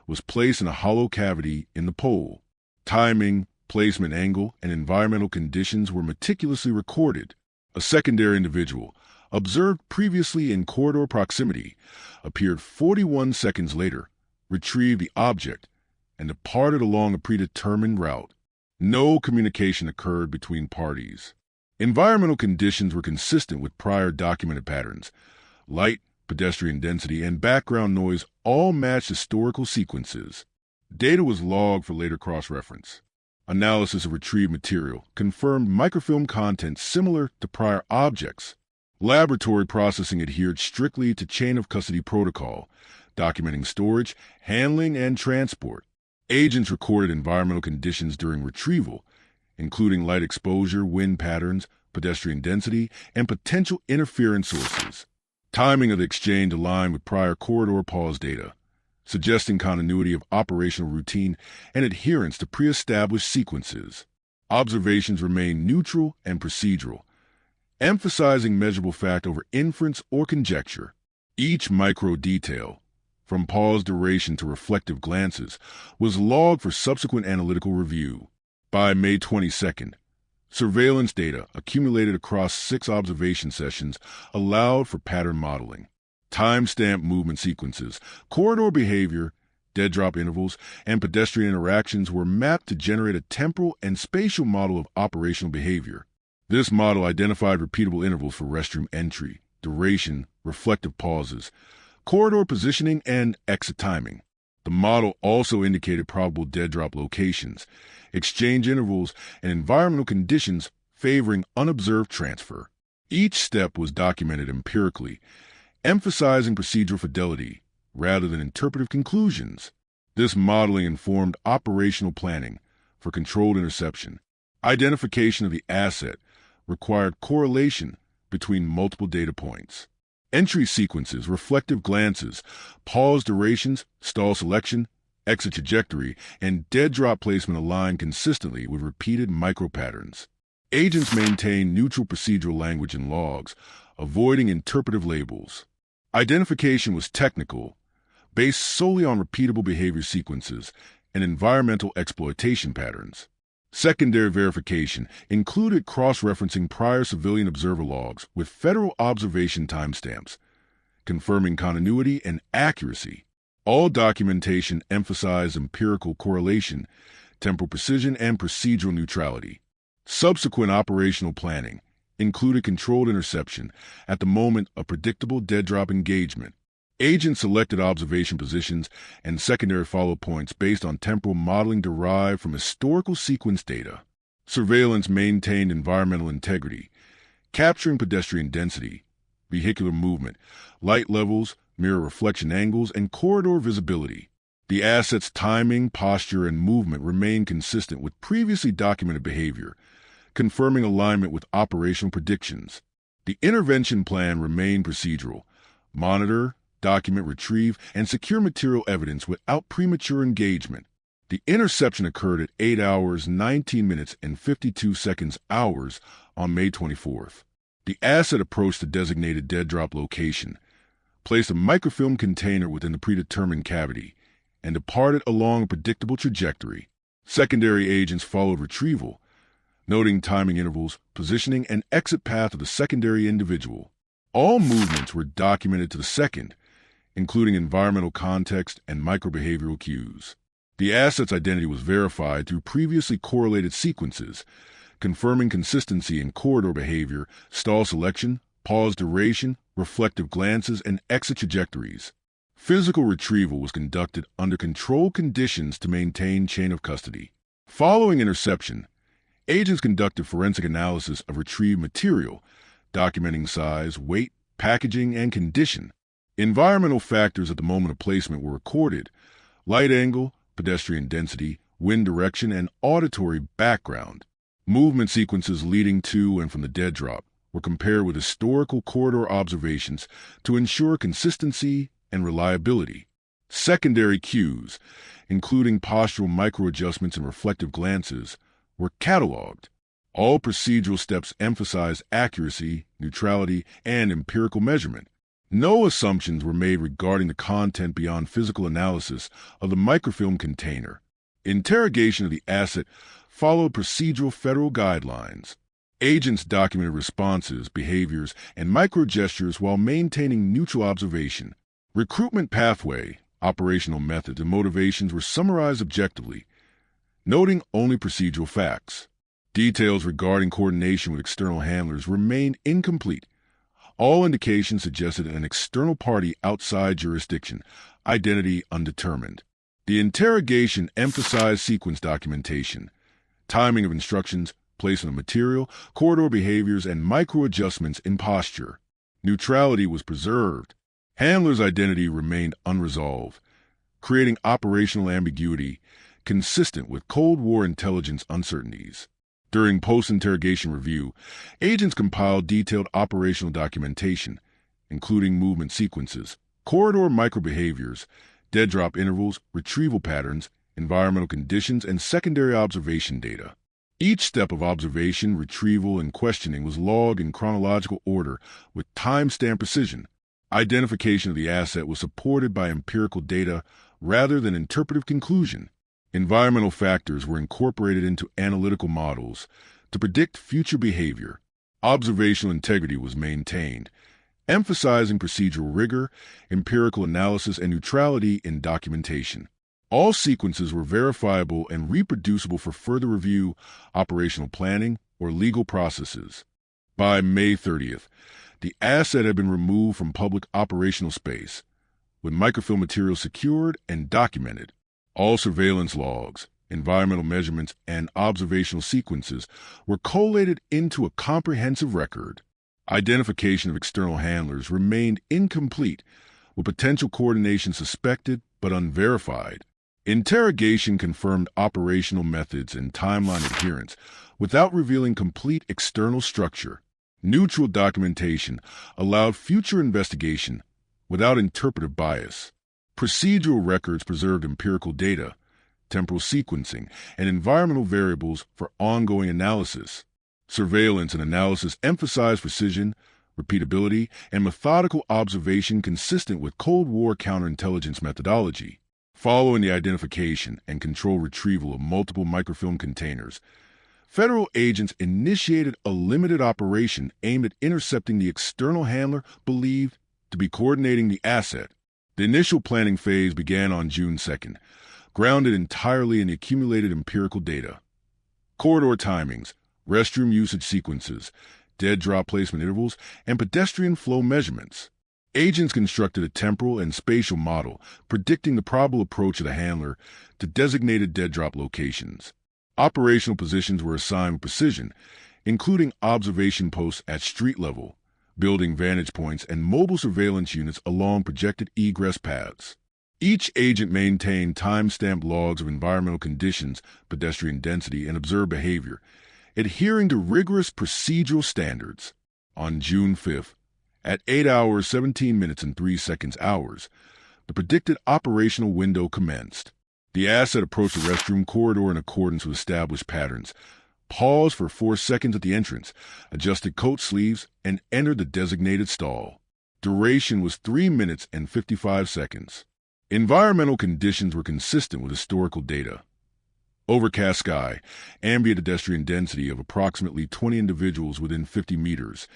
was placed in a hollow cavity in the pole. Timing, placement angle, and environmental conditions were meticulously recorded. A secondary individual, observed previously in corridor proximity, appeared 41 seconds later, retrieved the object, and departed along a predetermined route. No communication occurred between parties. Environmental conditions were consistent with prior documented patterns. Light, pedestrian density, and background noise all matched historical sequences. Data was logged for later cross-reference. Analysis of retrieved material confirmed microfilm content similar to prior objects. Laboratory processing adhered strictly to chain of custody protocol, documenting storage, handling, and transport. Agents recorded environmental conditions during retrieval, including light exposure, wind patterns, pedestrian density, and potential interference sources. Timing of the exchange aligned with prior corridor pause data, suggesting continuity of operational routine and adherence to pre-established sequences. Observations remained neutral and procedural, emphasizing measurable fact over inference or conjecture. Each micro detail, from pause duration to reflective glances, was logged for subsequent analytical review. By May 22nd, surveillance data accumulated across 6 observation sessions allowed for pattern modeling. Timestamp movement sequences, corridor behavior, dead drop intervals, and pedestrian interactions were mapped to generate a temporal and spatial model of operational behavior. This model identified repeatable intervals for restroom entry, duration, reflective pauses, corridor positioning, and exit timing. The model also indicated probable dead drop locations, exchange intervals, and environmental conditions favoring unobserved transfer. Each step was documented empirically, emphasizing procedural fidelity rather than interpretive conclusions. This modeling informed operational planning for controlled interception. Identification of the asset required correlation between multiple data points. Entry sequences, reflective glances, pause durations, stall selection, exit trajectory, and dead drop placement aligned consistently with repeated micropatterns. Agents maintained neutral procedural language in logs, avoiding interpretive labels. Identification was technical, based solely on repeatable behavior sequences and environmental exploitation patterns. Secondary verification included cross-referencing prior civilian observer logs with federal observation timestamps, confirming continuity and accuracy. All documentation emphasized empirical correlation, temporal precision, and procedural neutrality. Subsequent operational planning included controlled interception at the moment of predictable dead drop engagement. Agents selected observation positions and secondary follow points based on temporal modeling derived from historical sequence data. Surveillance maintained environmental integrity, capturing pedestrian density, vehicular movement, light levels, mirror reflection angles, and corridor visibility. The asset's timing, posture, and movement remained consistent with previously documented behavior, confirming alignment with operational predictions. The intervention plan remained procedural: monitor, document, retrieve, and secure material evidence without premature engagement. The interception occurred at 8 hours, 19 minutes, and 52 seconds hours on May 24th. The asset approached the designated dead drop location, placed a microfilm container within the predetermined cavity, and departed along a predictable trajectory. Secondary agents followed retrieval, noting timing intervals, positioning, and exit path of the secondary individual. All movements were documented to the second, including environmental context and microbehavioral cues. The asset's identity was verified through previously correlated sequences, confirming consistency in corridor behavior, stall selection, pause duration, reflective glances, and exit trajectories. Physical retrieval was conducted under controlled conditions to maintain chain of custody. Following interception, agents conducted forensic analysis of retrieved material, documenting size, weight, packaging, and condition. Environmental factors at the moment of placement were recorded: light angle, pedestrian density, wind direction, and auditory background. Movement sequences leading to and from the dead drop were compared with historical corridor observations to ensure consistency and reliability. Secondary cues, including postural microadjustments and reflective glances, were cataloged. All procedural steps emphasized accuracy, neutrality, and empirical measurement. No assumptions were made regarding the content beyond physical analysis of the microfilm container. Interrogation of the asset followed procedural federal guidelines. Agents documented responses, behaviors, and microgestures while maintaining neutral observation. Recruitment pathway, operational methods, and motivations were summarized objectively, noting only procedural facts. Details regarding coordination with external handlers remained incomplete. All indications suggested an external party outside jurisdiction, identity undetermined. The interrogation emphasized sequence documentation, timing of instructions, placement of material, corridor behaviors, and micro-adjustments in posture. Neutrality was preserved. Handler's identity remained unresolved, creating operational ambiguity consistent with Cold War intelligence uncertainties. During post-interrogation review, agents compiled detailed operational documentation, including movement sequences, corridor microbehaviors, dead drop intervals, retrieval patterns, environmental conditions, and secondary observation data. Each step of observation, retrieval, and questioning was logged in chronological order with timestamp precision. Identification of the asset was supported by empirical data rather than interpretive conclusion. Environmental factors were incorporated into analytical models to predict future behavior. Observational integrity was maintained, emphasizing procedural rigor, empirical analysis, and neutrality in documentation. All sequences were verifiable and reproducible for further review, operational planning, or legal processes. By May 30th, the asset had been removed from public operational space, with microfilm material secured and documented. All surveillance logs, environmental measurements, and observational sequences were collated into a comprehensive record. Identification of external handlers remained incomplete, with potential coordination suspected but unverified. Interrogation confirmed operational methods and timeline adherence without revealing complete external structure. Neutral documentation allowed future investigation without interpretive bias. Procedural records preserved empirical data, temporal sequencing, and environmental variables for ongoing analysis. Surveillance and analysis emphasized precision, repeatability, and methodical observation consistent with Cold War counterintelligence methodology. Following the identification and control retrieval of multiple microfilm containers, federal agents initiated a limited operation aimed at intercepting the external handler believed to be coordinating the asset. The initial planning phase began on June 2nd, grounded entirely in the accumulated empirical data. Corridor timings, restroom usage sequences, dead drop placement intervals, and pedestrian flow measurements. Agents constructed a temporal and spatial model predicting the probable approach of the handler to designated dead drop locations. Operational positions were assigned with precision, including observation posts at street level, building vantage points, and mobile surveillance units along projected egress paths. Each agent maintained time-stamped logs of environmental conditions, pedestrian density, and observed behavior, adhering to rigorous procedural standards. On June 5th, at 8 hours 17 minutes and 3 seconds hours, the predicted operational window commenced. The asset approached the restroom corridor in accordance with established patterns, paused for 4 seconds at the entrance, adjusted coat sleeves, and entered the designated stall. Duration was 3 minutes and 55 seconds. Environmental conditions were consistent with historical data. Overcast sky, ambient pedestrian density of approximately 20 individuals within 50 meters,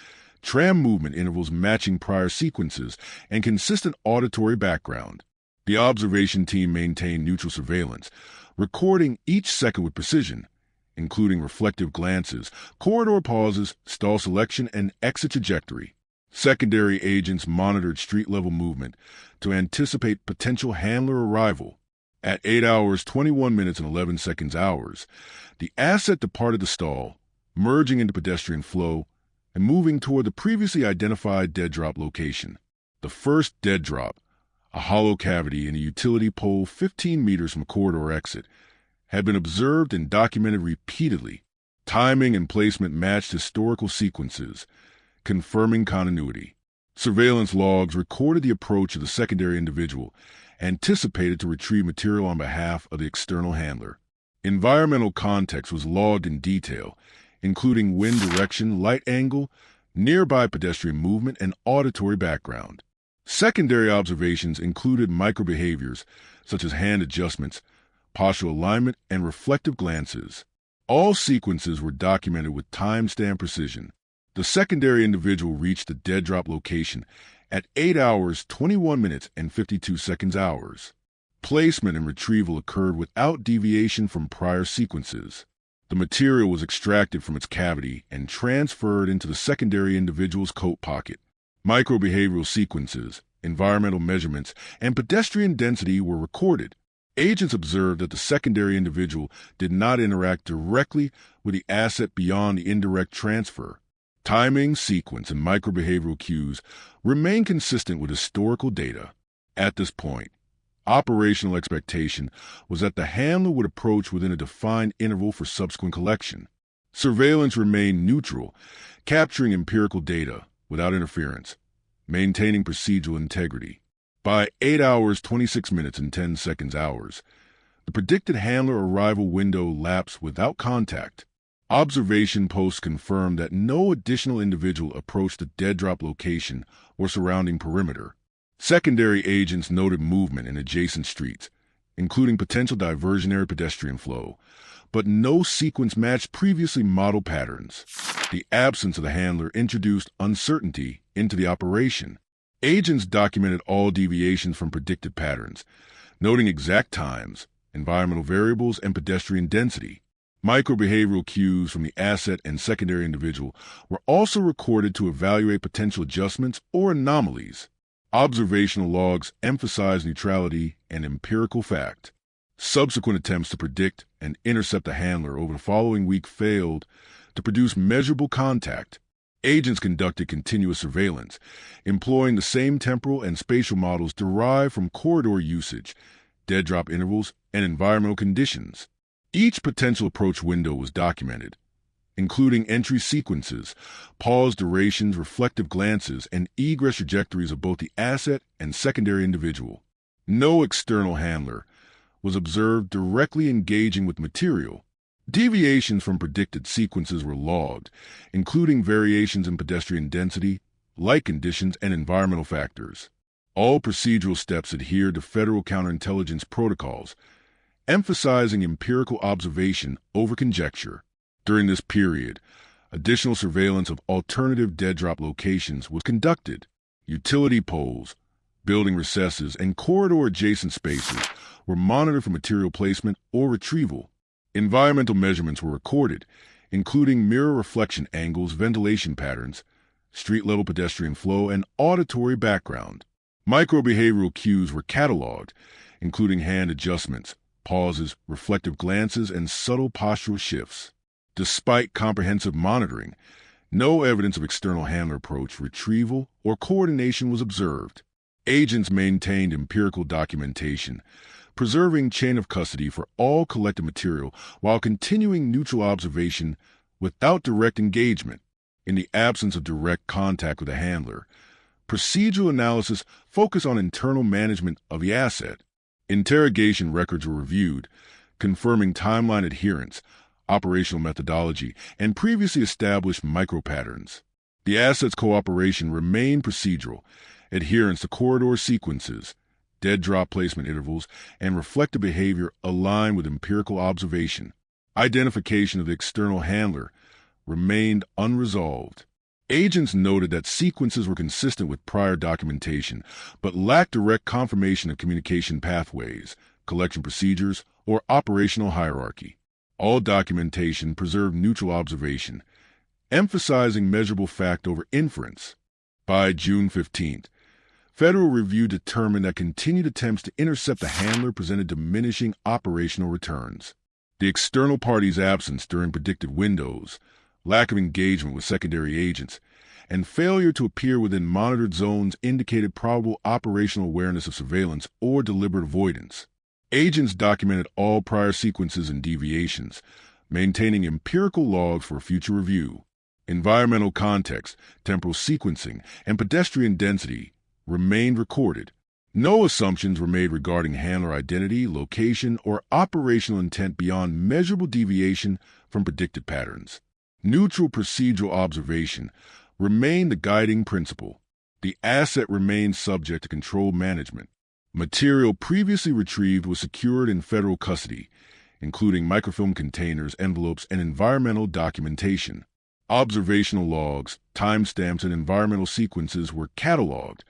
tram movement intervals matching prior sequences, and consistent auditory background. The observation team maintained neutral surveillance, recording each second with precision, including reflective glances, corridor pauses, stall selection, and exit trajectory. Secondary agents monitored street-level movement to anticipate potential handler arrival. At 8 hours 21 minutes and 11 seconds hours, the asset departed the stall, merging into pedestrian flow and moving toward the previously identified dead drop location. The first dead drop, a hollow cavity in a utility pole 15 meters from a corridor exit, had been observed and documented repeatedly. Timing and placement matched historical sequences, confirming continuity. Surveillance logs recorded the approach of the secondary individual, anticipated to retrieve material on behalf of the external handler. Environmental context was logged in detail, including wind direction, light angle, nearby pedestrian movement, and auditory background. Secondary observations included microbehaviors such as hand adjustments, postural alignment, and reflective glances. All sequences were documented with time-stamp precision. The secondary individual reached the dead drop location at 8 hours 21 minutes and 52 seconds hours. Placement and retrieval occurred without deviation from prior sequences. The material was extracted from its cavity and transferred into the secondary individual's coat pocket. Microbehavioral sequences, environmental measurements, and pedestrian density were recorded. Agents observed that the secondary individual did not interact directly with the asset beyond the indirect transfer. Timing, sequence, and microbehavioral cues remain consistent with historical data. At this point, operational expectation was that the handler would approach within a defined interval for subsequent collection. Surveillance remained neutral, capturing empirical data without interference, maintaining procedural integrity. By 8 hours 26 minutes and 10 seconds hours, the predicted handler arrival window lapsed without contact. Observation posts confirmed that no additional individual approached the dead drop location or surrounding perimeter. Secondary agents noted movement in adjacent streets, including potential diversionary pedestrian flow, but no sequence matched previously modeled patterns. The absence of the handler introduced uncertainty into the operation. Agents documented all deviations from predicted patterns, noting exact times, environmental variables, and pedestrian density. Microbehavioral cues from the asset and secondary individual were also recorded to evaluate potential adjustments or anomalies. Observational logs emphasize neutrality and empirical fact. Subsequent attempts to predict and intercept the handler over the following week failed to produce measurable contact. Agents conducted continuous surveillance, employing the same temporal and spatial models derived from corridor usage, dead drop intervals, and environmental conditions. Each potential approach window was documented, including entry sequences, pause durations, reflective glances, and egress trajectories of both the asset and secondary individual. No external handler was observed directly engaging with material. Deviations from predicted sequences were logged, including variations in pedestrian density, light conditions, and environmental factors. All procedural steps adhered to federal counterintelligence protocols, emphasizing empirical observation over conjecture. During this period, additional surveillance of alternative dead drop locations was conducted. Utility poles, building recesses, and corridor-adjacent spaces were monitored for material placement or retrieval. Environmental measurements were recorded, including mirror reflection angles, ventilation patterns, street-level pedestrian flow, and auditory background. Microbehavioral cues were cataloged, including hand adjustments, pauses, reflective glances, and subtle postural shifts. Despite comprehensive monitoring, no evidence of external handler approach, retrieval, or coordination was observed. Agents maintained empirical documentation, preserving chain of custody for all collected material while continuing neutral observation without direct engagement. In the absence of direct contact with a handler, procedural analysis focused on internal management of the asset. Interrogation records were reviewed, confirming timeline adherence, operational methodology, and previously established micropatterns. The asset's cooperation remained procedural, adherence to corridor sequences, dead drop placement intervals, and reflective behavior aligned with empirical observation. Identification of the external handler remained unresolved. Agents noted that sequences were consistent with prior documentation, but lacked direct confirmation of communication pathways, collection procedures, or operational hierarchy. All documentation preserved neutral observation, emphasizing measurable fact over inference. By June 15th, federal review determined that continued attempts to intercept the handler presented diminishing operational returns. The external party's absence during predicted windows, lack of engagement with secondary agents, and failure to appear within monitored zones indicated probable operational awareness of surveillance or deliberate avoidance. Agents documented all prior sequences and deviations, maintaining empirical logs for future review. Environmental context, temporal sequencing, and pedestrian density remained recorded. No assumptions were made regarding handler identity, location, or operational intent beyond measurable deviation from predicted patterns. Neutral procedural observation remained the guiding principle. The asset remained subject to controlled management. Material previously retrieved was secured in federal custody, including microfilm containers, envelopes, and environmental documentation. Observational logs, timestamps, and environmental sequences were cataloged,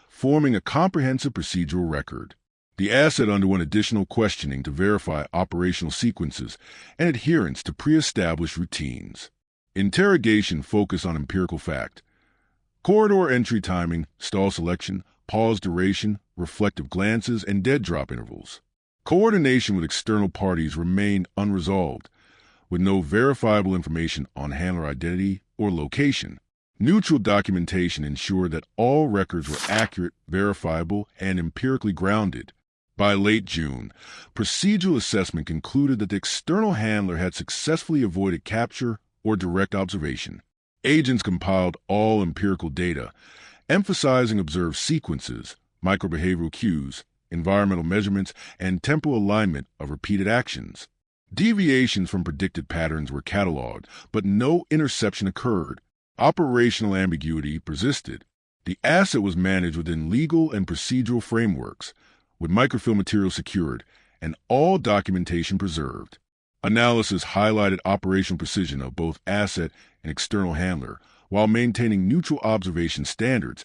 forming a comprehensive procedural record. The asset underwent additional questioning to verify operational sequences and adherence to pre-established routines. Interrogation focused on empirical fact. Corridor entry timing, stall selection, pause duration, reflective glances, and dead drop intervals. Coordination with external parties remained unresolved, with no verifiable information on handler identity or location. Neutral documentation ensured that all records were accurate, verifiable, and empirically grounded. By late June, procedural assessment concluded that the external handler had successfully avoided capture or direct observation. Agents compiled all empirical data, emphasizing observed sequences, microbehavioral cues, environmental measurements, and temporal alignment of repeated actions. Deviations from predicted patterns were cataloged, but no interception occurred. Operational ambiguity persisted. The asset was managed within legal and procedural frameworks, with microfilm material secured and all documentation preserved. Analysis highlighted operational precision of both asset and external handler while maintaining neutral observation standards,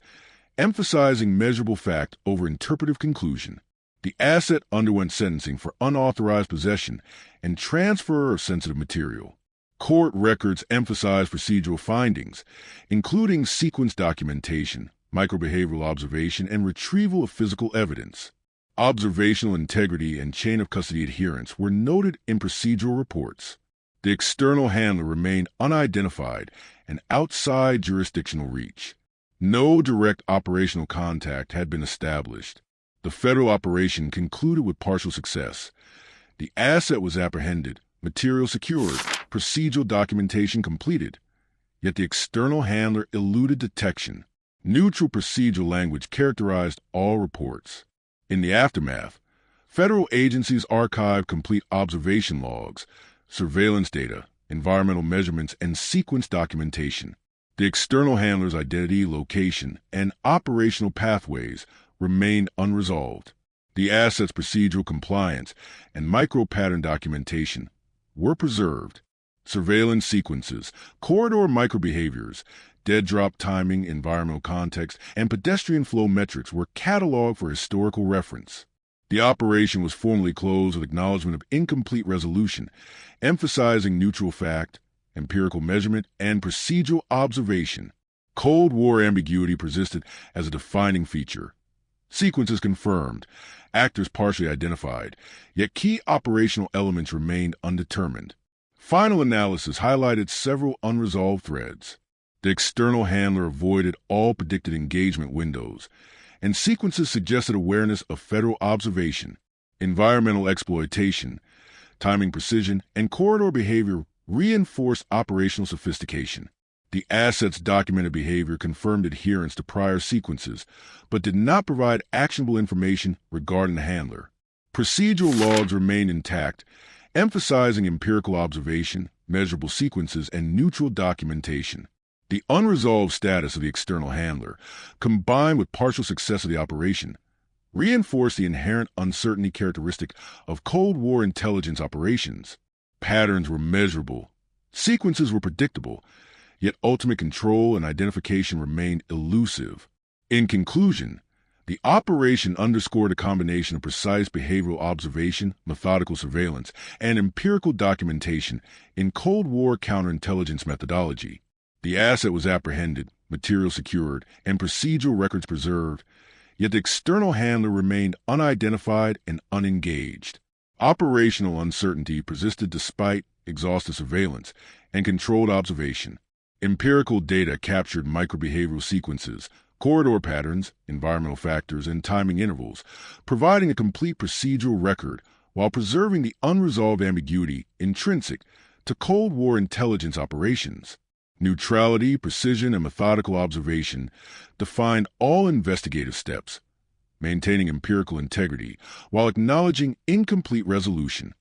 emphasizing measurable fact over interpretive conclusion. The asset underwent sentencing for unauthorized possession and transfer of sensitive material. Court records emphasize procedural findings, including sequence documentation, microbehavioral observation, and retrieval of physical evidence. Observational integrity and chain of custody adherence were noted in procedural reports. The external handler remained unidentified and outside jurisdictional reach. No direct operational contact had been established. The federal operation concluded with partial success. The asset was apprehended, material secured, procedural documentation completed. Yet the external handler eluded detection. Neutral procedural language characterized all reports. In the aftermath, federal agencies archived complete observation logs, surveillance data, environmental measurements, and sequence documentation. The external handler's identity, location, and operational pathways remained unresolved. The asset's procedural compliance and micro-pattern documentation were preserved. Surveillance sequences, corridor microbehaviors, dead drop timing, environmental context, and pedestrian flow metrics were cataloged for historical reference. The operation was formally closed with acknowledgement of incomplete resolution, emphasizing neutral fact, empirical measurement, and procedural observation. Cold War ambiguity persisted as a defining feature. Sequences confirmed, actors partially identified, yet key operational elements remained undetermined. Final analysis highlighted several unresolved threads. The external handler avoided all predicted engagement windows, and sequences suggested awareness of federal observation. Environmental exploitation, timing precision, and corridor behavior reinforced operational sophistication. The asset's documented behavior confirmed adherence to prior sequences, but did not provide actionable information regarding the handler. Procedural logs remained intact, emphasizing empirical observation, measurable sequences, and neutral documentation. The unresolved status of the external handler, combined with partial success of the operation, reinforced the inherent uncertainty characteristic of Cold War intelligence operations. Patterns were measurable, sequences were predictable, yet ultimate control and identification remained elusive. In conclusion, the operation underscored a combination of precise behavioral observation, methodical surveillance, and empirical documentation in Cold War counterintelligence methodology. The asset was apprehended, material secured, and procedural records preserved, yet the external handler remained unidentified and unengaged. Operational uncertainty persisted despite exhaustive surveillance and controlled observation. Empirical data captured microbehavioral sequences, corridor patterns, environmental factors, and timing intervals, providing a complete procedural record while preserving the unresolved ambiguity intrinsic to Cold War intelligence operations. Neutrality, precision, and methodical observation defined all investigative steps, maintaining empirical integrity while acknowledging incomplete resolution.